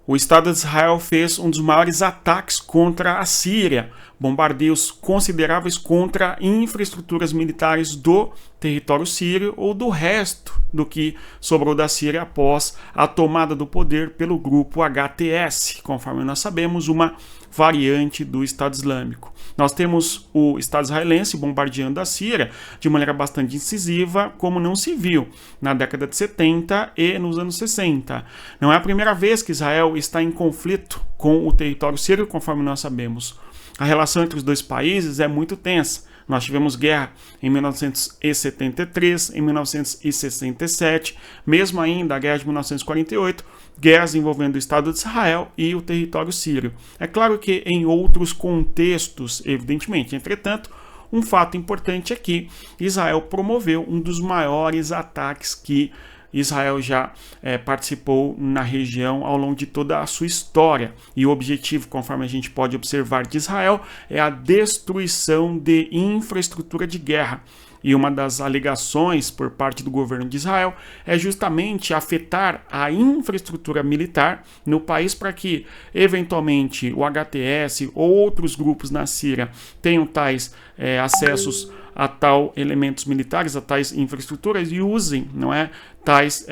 o Estado de Israel fez um dos maiores ataques contra a Síria, bombardeios consideráveis contra infraestruturas militares do território sírio ou do resto do que sobrou da Síria após a tomada do poder pelo grupo HTS, conforme nós sabemos, uma variante do Estado Islâmico. Nós temos o Estado israelense bombardeando a Síria de maneira bastante incisiva, como não se viu na década de 70 e nos anos 60. Não é a primeira vez que Israel está em conflito com o território sírio, conforme nós sabemos. A relação entre os dois países é muito tensa. Nós tivemos guerra em 1973, em 1967, mesmo ainda a guerra de 1948, guerras envolvendo o Estado de Israel e o território sírio. É claro que em outros contextos, evidentemente. Entretanto, um fato importante é que Israel promoveu um dos maiores ataques que Israel já participou na região ao longo de toda a sua história. E o objetivo, conforme a gente pode observar, de Israel é a destruição de infraestrutura de guerra. E uma das alegações por parte do governo de Israel é justamente afetar a infraestrutura militar no país para que, eventualmente, o HTS ou outros grupos na Síria tenham tais acessos a tal elementos militares, a tais infraestruturas e usem, não é, tais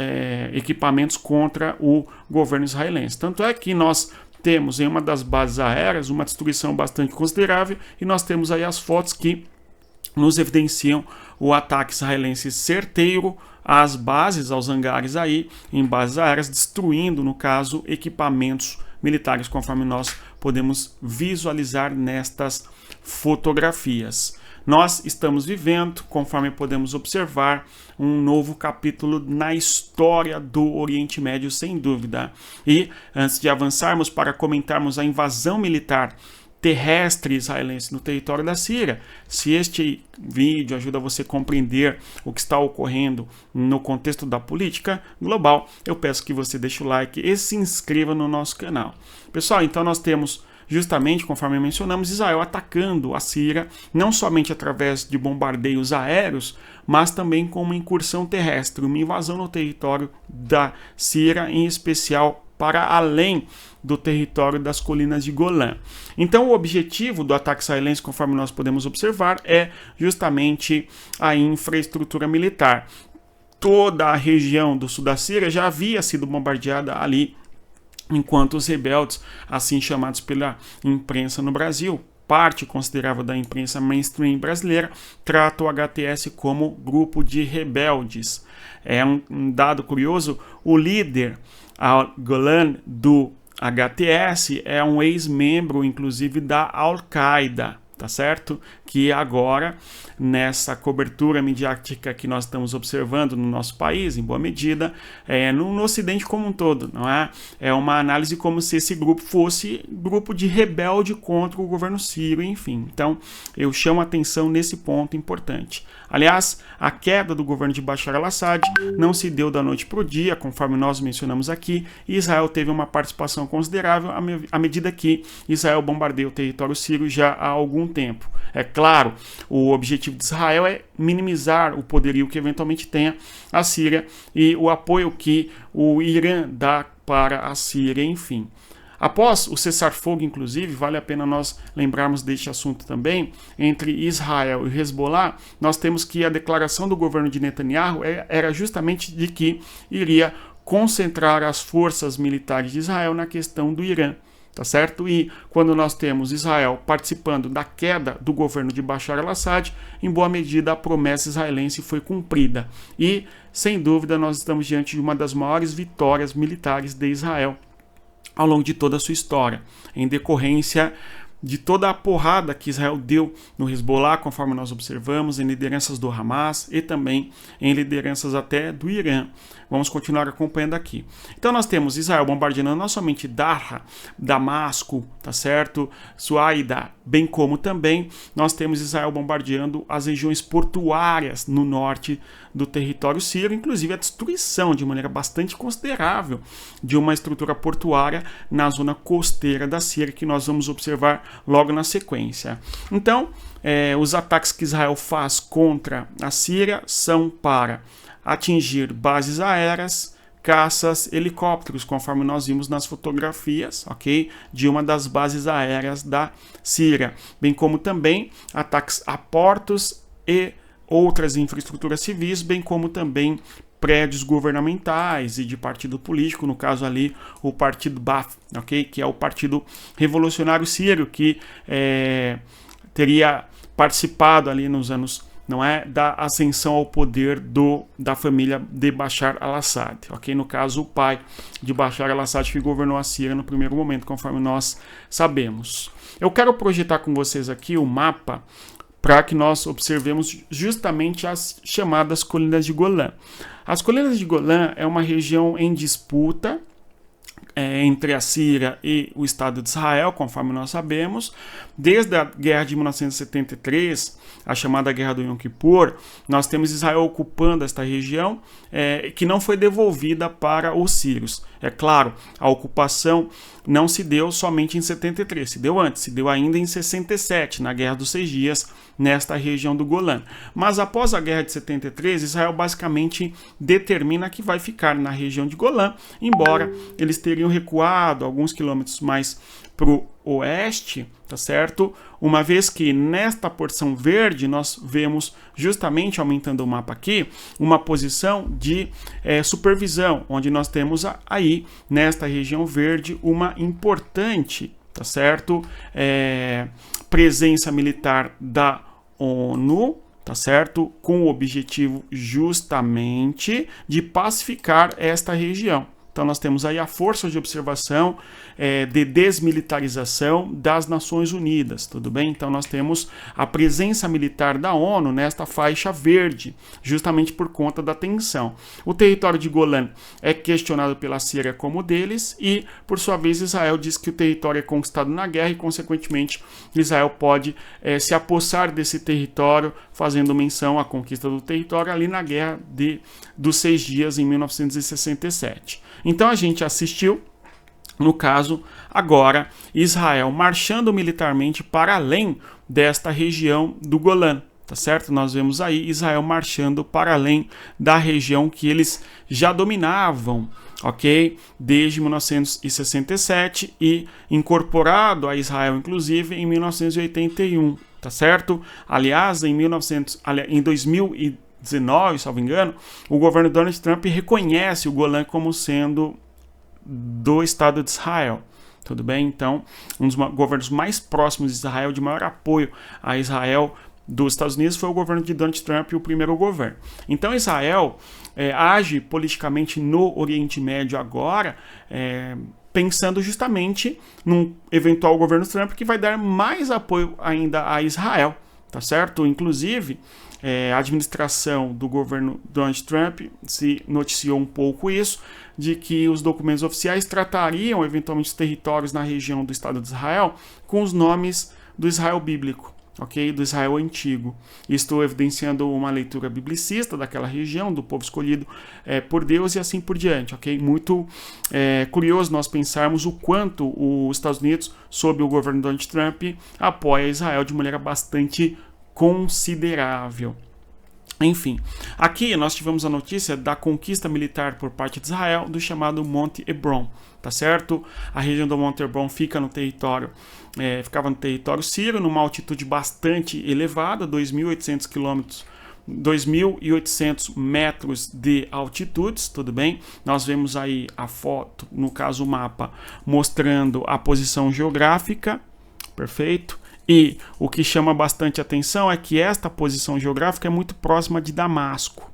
equipamentos contra o governo israelense. Tanto é que nós temos em uma das bases aéreas uma destruição bastante considerável e nós temos aí as fotos que nos evidenciam o ataque israelense certeiro às bases, aos hangares aí, em bases aéreas, destruindo, no caso, equipamentos militares, conforme nós podemos visualizar nestas fotografias. Nós estamos vivendo, conforme podemos observar, um novo capítulo na história do Oriente Médio, sem dúvida. E, antes de avançarmos para comentarmos a invasão militar terrestre israelense no território da Síria, se este vídeo ajuda você a compreender o que está ocorrendo no contexto da política global, eu peço que você deixe o like e se inscreva no nosso canal. Pessoal, então nós temos justamente, conforme mencionamos, Israel atacando a Síria, não somente através de bombardeios aéreos, mas também com uma incursão terrestre, uma invasão no território da Síria, em especial para além do território das colinas de Golã. Então, o objetivo do ataque israelense, conforme nós podemos observar, é justamente a infraestrutura militar. Toda a região do sul da Síria já havia sido bombardeada ali, enquanto os rebeldes, assim chamados pela imprensa no Brasil, parte considerável da imprensa mainstream brasileira, trata o HTS como grupo de rebeldes. É um dado curioso, o líder Al-Golan do HTS é um ex-membro, inclusive, da Al-Qaeda, tá certo? Que agora, nessa cobertura midiática que nós estamos observando no nosso país, em boa medida, no Ocidente como um todo, não é? É uma análise como se esse grupo fosse grupo de rebelde contra o governo sírio, enfim. Então, eu chamo a atenção nesse ponto importante. Aliás, a queda do governo de Bashar al-Assad não se deu da noite para o dia, conforme nós mencionamos aqui, e Israel teve uma participação considerável à medida que Israel bombardeia o território sírio já há algum tempo. É claro, o objetivo de Israel é minimizar o poderio que eventualmente tenha a Síria e o apoio que o Irã dá para a Síria, enfim. Após o cessar-fogo, inclusive, vale a pena nós lembrarmos deste assunto também, entre Israel e Hezbollah, nós temos que a declaração do governo de Netanyahu era justamente de que iria concentrar as forças militares de Israel na questão do Irã. Tá certo? E quando nós temos Israel participando da queda do governo de Bashar al-Assad, em boa medida a promessa israelense foi cumprida. E, sem dúvida, nós estamos diante de uma das maiores vitórias militares de Israel ao longo de toda a sua história, em decorrência de toda a porrada que Israel deu no Hezbollah, conforme nós observamos, em lideranças do Hamas e também em lideranças até do Irã. Vamos continuar acompanhando aqui. Então nós temos Israel bombardeando não somente Darra, Damasco, tá certo? Suaida, bem como também nós temos Israel bombardeando as regiões portuárias no norte do território sírio, inclusive a destruição de maneira bastante considerável de uma estrutura portuária na zona costeira da Síria, que nós vamos observar logo na sequência. Então, os ataques que Israel faz contra a Síria são para atingir bases aéreas, caças helicópteros, conforme nós vimos nas fotografias, ok? De uma das bases aéreas da Síria, bem como também ataques a portos e outras infraestruturas civis, bem como também prédios governamentais e de partido político, no caso ali o partido Baath, ok? Que é o Partido Revolucionário Sírio, que teria participado ali nos anos, não é, da ascensão ao poder da família de Bashar al-Assad, ok? No caso, o pai de Bashar al-Assad que governou a Síria no primeiro momento, conforme nós sabemos. Eu quero projetar com vocês aqui o mapa para que nós observemos justamente as chamadas Colinas de Golã. As Colinas de Golã é uma região em disputa entre a Síria e o Estado de Israel, conforme nós sabemos. Desde a guerra de 1973, a chamada Guerra do Yom Kippur, nós temos Israel ocupando esta região que não foi devolvida para os sírios. É claro, a ocupação não se deu somente em 73, se deu antes, se deu ainda em 67, na Guerra dos 6 Dias, nesta região do Golã. Mas após a Guerra de 73, Israel basicamente determina que vai ficar na região de Golã, embora eles teriam recuado alguns quilômetros mais para o oeste, tá certo? Uma vez que nesta porção verde nós vemos, justamente aumentando o mapa aqui, uma posição de supervisão, onde nós temos aí, nesta região verde, uma importante, tá certo? Presença militar da ONU, tá certo? Com o objetivo justamente de pacificar esta região. Então nós temos aí a força de observação de desmilitarização das Nações Unidas, tudo bem? Então nós temos a presença militar da ONU nesta faixa verde, justamente por conta da tensão. O território de Golã é questionado pela Síria como deles e, por sua vez, Israel diz que o território é conquistado na guerra e, consequentemente, Israel pode se apossar desse território, fazendo menção à conquista do território ali na Guerra dos 6 Dias, em 1967. Então a gente assistiu, no caso, agora, Israel marchando militarmente para além desta região do Golã, tá certo? Nós vemos aí Israel marchando para além da região que eles já dominavam, ok? Desde 1967 e incorporado a Israel, inclusive, em 1981, tá certo? Aliás, em 2019, salvo engano, o governo Donald Trump reconhece o Golã como sendo do Estado de Israel. Tudo bem? Então, um dos governos mais próximos de Israel, de maior apoio a Israel dos Estados Unidos, foi o governo de Donald Trump, o primeiro governo. Então, Israel age politicamente no Oriente Médio agora, pensando justamente num eventual governo Trump que vai dar mais apoio ainda a Israel, tá certo? Inclusive, a administração do governo Donald Trump se noticiou um pouco isso, de que os documentos oficiais tratariam eventualmente os territórios na região do Estado de Israel com os nomes do Israel bíblico, ok? Do Israel antigo. Estou evidenciando uma leitura biblicista daquela região, do povo escolhido por Deus e assim por diante, ok? Muito curioso nós pensarmos o quanto os Estados Unidos, sob o governo Donald Trump, apoia Israel de maneira bastante considerável. Enfim, aqui nós tivemos a notícia da conquista militar por parte de Israel do chamado Monte Hebron, tá certo? A região do Monte Hebron ficava no território sírio, numa altitude bastante elevada, 2.800 quilômetros, 2.800 metros de altitude, tudo bem? Nós vemos aí a foto, no caso o mapa, mostrando a posição geográfica, perfeito? E o que chama bastante atenção é que esta posição geográfica é muito próxima de Damasco,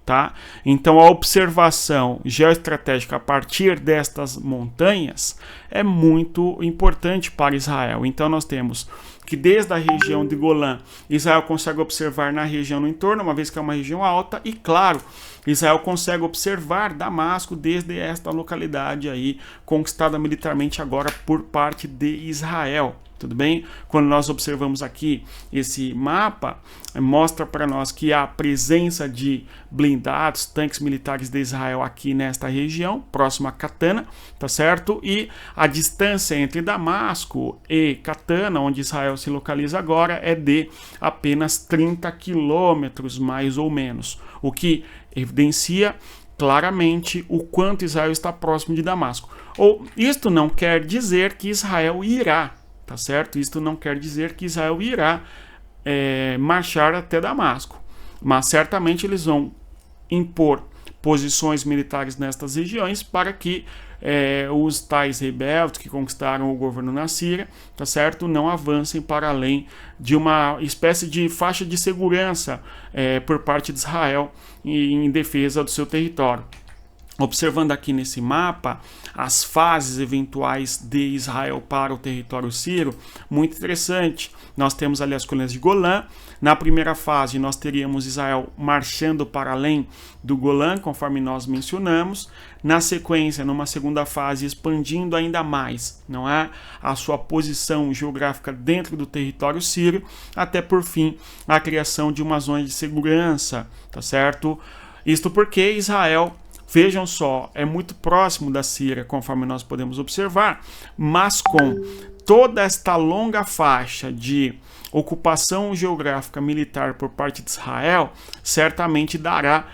tá? Então a observação geoestratégica a partir destas montanhas é muito importante para Israel. Então nós temos que desde a região de Golã, Israel consegue observar na região no entorno, uma vez que é uma região alta, e claro, Israel consegue observar Damasco desde esta localidade aí, conquistada militarmente agora por parte de Israel. Tudo bem? Quando nós observamos aqui esse mapa, mostra para nós que há presença de blindados, tanques militares de Israel aqui nesta região, próximo a Catana, tá certo? E a distância entre Damasco e Catana, onde Israel se localiza agora, é de apenas 30 quilômetros, mais ou menos, o que evidencia claramente o quanto Israel está próximo de Damasco. Ou isto não quer dizer que Israel irá, tá certo? Isto não quer dizer que Israel irá marchar até Damasco, mas certamente eles vão impor posições militares nestas regiões para que os tais rebeldes que conquistaram o governo na Síria, tá certo, não avancem para além de uma espécie de faixa de segurança por parte de Israel em defesa do seu território. Observando aqui nesse mapa as fases eventuais de Israel para o território sírio, muito interessante. Nós temos ali as colinas de Golã. Na primeira fase nós teríamos Israel marchando para além do Golã, conforme nós mencionamos. Na sequência, numa segunda fase, expandindo ainda mais, não é, a sua posição geográfica dentro do território sírio, até por fim a criação de uma zona de segurança, tá certo? Isto porque Israel, vejam só, é muito próximo da Síria, conforme nós podemos observar, mas com toda esta longa faixa de ocupação geográfica militar por parte de Israel, certamente dará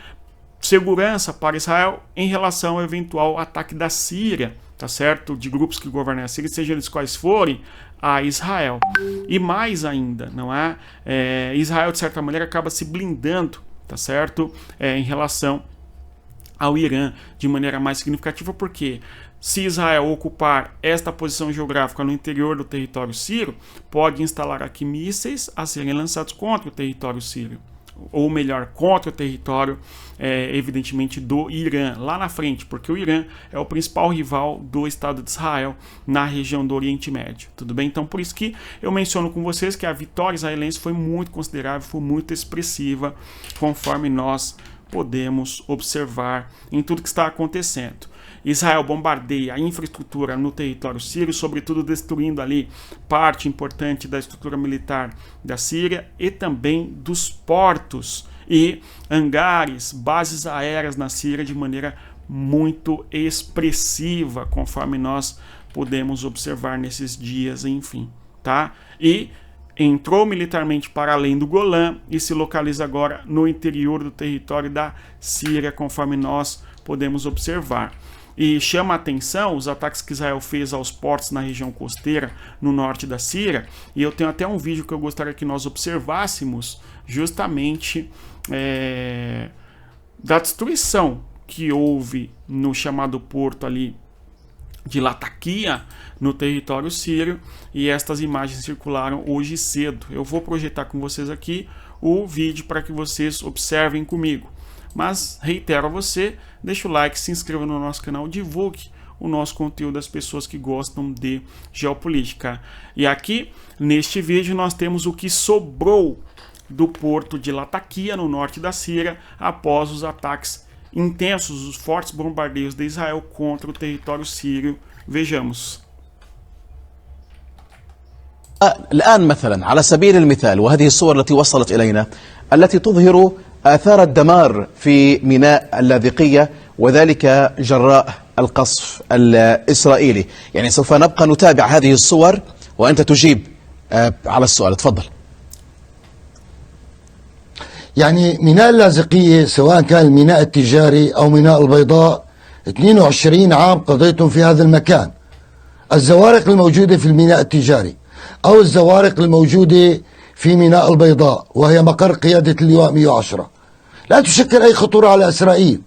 segurança para Israel em relação ao eventual ataque da Síria, tá certo? De grupos que governam a Síria, sejam eles quais forem, a Israel. E mais ainda, não é? Israel, de certa maneira, acaba se blindando, tá certo? Em relação ao Irã de maneira mais significativa, porque se Israel ocupar esta posição geográfica no interior do território sírio, pode instalar aqui mísseis a serem lançados contra o território sírio, ou melhor, contra o território, evidentemente, do Irã, lá na frente, porque o Irã é o principal rival do Estado de Israel na região do Oriente Médio, tudo bem? Então, por isso que eu menciono com vocês que a vitória israelense foi muito considerável, foi muito expressiva, conforme nós podemos observar em tudo que está acontecendo. Israel bombardeia a infraestrutura no território sírio, sobretudo destruindo ali parte importante da estrutura militar da Síria e também dos portos e hangares, bases aéreas na Síria de maneira muito expressiva, conforme nós podemos observar nesses dias, enfim, tá? E entrou militarmente para além do Golã e se localiza agora no interior do território da Síria, conforme nós podemos observar. E chama a atenção os ataques que Israel fez aos portos na região costeira, no norte da Síria, e eu tenho até um vídeo que eu gostaria que nós observássemos justamente da destruição que houve no chamado porto ali de Latakia, no território sírio, e estas imagens circularam hoje cedo. Eu vou projetar com vocês aqui o vídeo para que vocês observem comigo. Mas reitero a você, deixa o like, se inscreva no nosso canal, divulgue o nosso conteúdo às pessoas que gostam de geopolítica. E aqui, neste vídeo, nós temos o que sobrou do porto de Latakia, no norte da Síria, após os ataques intensos, os fortes bombardeios de Israel contra o território sírio. Vejamos. الآن مثلا على سبيل المثال، وهذه الصور التي وصلت إلينا التي تظهر آثار الدمار في ميناء اللاذقية، وذلك جراء القصف الإسرائيلي. يعني سوف نبقى نتابع هذه الصور وأنت تجيب على السؤال. تفضل. يعني ميناء اللاذقية سواء كان الميناء التجاري أو ميناء البيضاء 22 عام قضيتم في هذا المكان. الزوارق الموجودة في الميناء التجاري أو الزوارق الموجودة في ميناء البيضاء وهي مقر قيادة اللواء 110 لا تشكل أي خطورة على إسرائيل.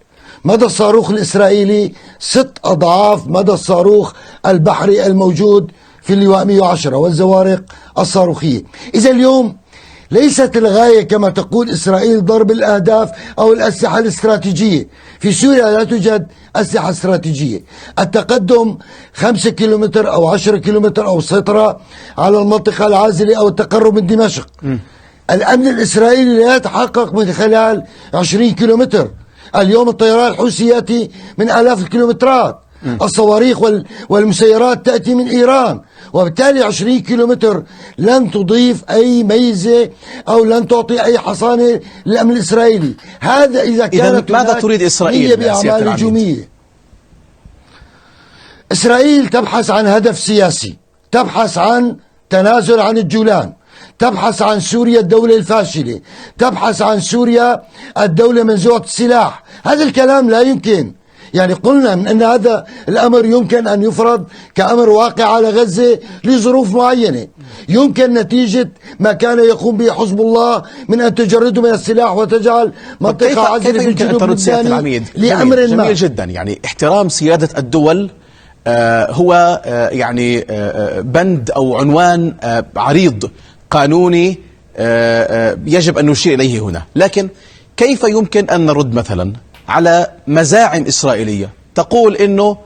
مدى الصاروخ الإسرائيلي 6 أضعاف مدى الصاروخ البحري الموجود في اللواء 110 والزوارق الصاروخية. إذا اليوم ليست الغاية كما تقول إسرائيل ضرب الأهداف أو الأسلحة الاستراتيجية. في سوريا لا توجد أسلحة استراتيجية. التقدم 5 كيلومتر أو 10 كيلومتر أو السيطرة على المنطقة العازلة أو التقرب من دمشق. الأمن الإسرائيلي لا يتحقق من خلال 20 كيلومتر. اليوم الطيران الحوثي يأتي من آلاف الكيلومترات. الصواريخ والمسيرات تأتي من إيران، وبالتالي 20 كيلومتر لن تضيف أي ميزة أو لن تعطي أي حصانة للأمن الإسرائيلي. هذا إذا كانت ماذا تريد إسرائيل بأعمال هجومية. إسرائيل تبحث عن هدف سياسي، تبحث عن تنازل عن الجولان، تبحث عن سوريا الدولة الفاشلة، تبحث عن سوريا الدولة منزوعة السلاح. هذا الكلام لا يمكن. يعني قلنا من أن هذا الأمر يمكن أن يفرض كأمر واقع على غزة لظروف معينة، يمكن نتيجة ما كان يقوم به حزب الله من أن تجرده من السلاح وتجعل منطقة عزلة في الجنوب اللبناني لأمر ما. جميل جدا. يعني احترام سيادة الدول هو يعني بند أو عنوان عريض قانوني يجب أن نشير إليه هنا. لكن كيف يمكن أن نرد مثلا على مزاعم إسرائيلية تقول إنه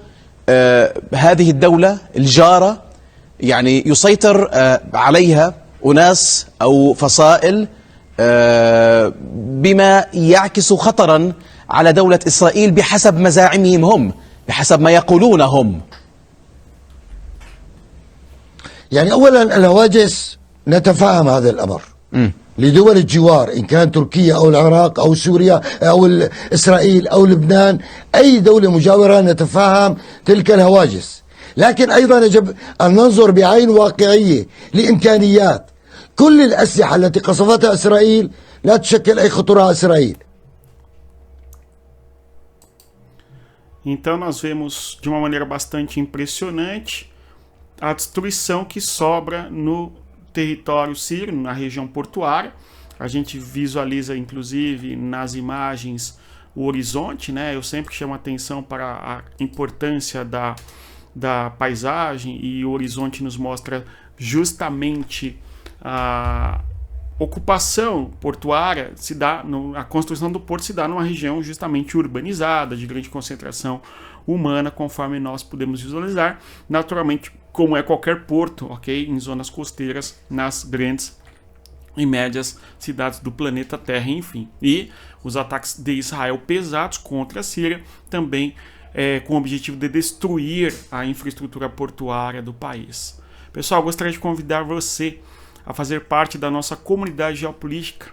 هذه الدولة الجارة يعني يسيطر عليها أناس أو فصائل بما يعكس خطرا على دولة إسرائيل بحسب مزاعمهم هم، بحسب ما يقولون هم؟ يعني أولا الهواجس نتفاهم هذا الأمر لدول الجوار، إن كان تركيا أو العراق أو سوريا أو إسرائيل أو لبنان، أي دولة مجاورة نتفاهم تلك الهواجس. لكن أيضا يجب أن ننظر بعين واقعية لإمكانيات كل الأسلحة التي قصفتها إسرائيل لا تشكل أي خطورة على إسرائيل. Então nós vemos de uma maneira bastante impressionante a destruição que sobra no território sírio, na região portuária. A gente visualiza inclusive nas imagens o horizonte, né? Eu sempre chamo a atenção para a importância da paisagem, e o horizonte nos mostra justamente a ocupação portuária se dá, a construção do porto se dá numa região justamente urbanizada, de grande concentração humana, conforme nós podemos visualizar, naturalmente, como é qualquer porto, ok, em zonas costeiras, nas grandes e médias cidades do planeta Terra, enfim. E os ataques de Israel pesados contra a Síria também com o objetivo de destruir a infraestrutura portuária do país. Pessoal, gostaria de convidar você a fazer parte da nossa comunidade geopolítica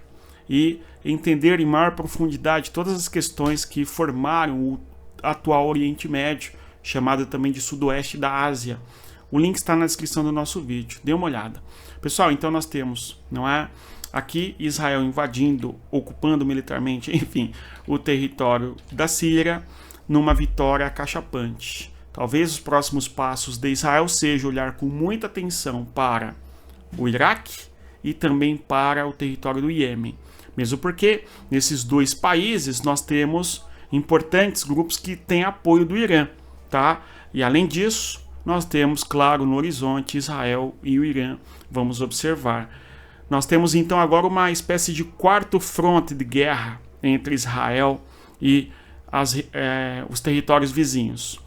e entender em maior profundidade todas as questões que formaram o atual Oriente Médio, chamado também de Sudoeste da Ásia. O link está na descrição do nosso vídeo, dê uma olhada. Pessoal, então nós temos, não é, aqui Israel invadindo, ocupando militarmente, enfim, o território da Síria, numa vitória acachapante. Talvez os próximos passos de Israel sejam olhar com muita atenção para o Iraque e também para o território do Iêmen. Mesmo porque nesses dois países nós temos importantes grupos que têm apoio do Irã, tá? E além disso, nós temos, claro, no horizonte Israel e o Irã. Vamos observar. Nós temos então agora uma espécie de quarto fronte de guerra entre Israel e os territórios vizinhos,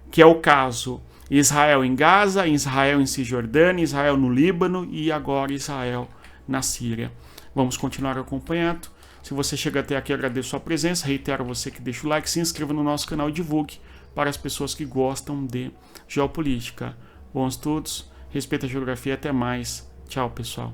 que é o caso Israel em Gaza, Israel em Cisjordânia, Israel no Líbano e agora Israel na Síria. Vamos continuar acompanhando. Se você chega até aqui, agradeço a sua presença. Reitero a você que deixa o like, se inscreva no nosso canal e divulgue para as pessoas que gostam de geopolítica. Bons estudos, respeita a geografia, até mais. Tchau, pessoal.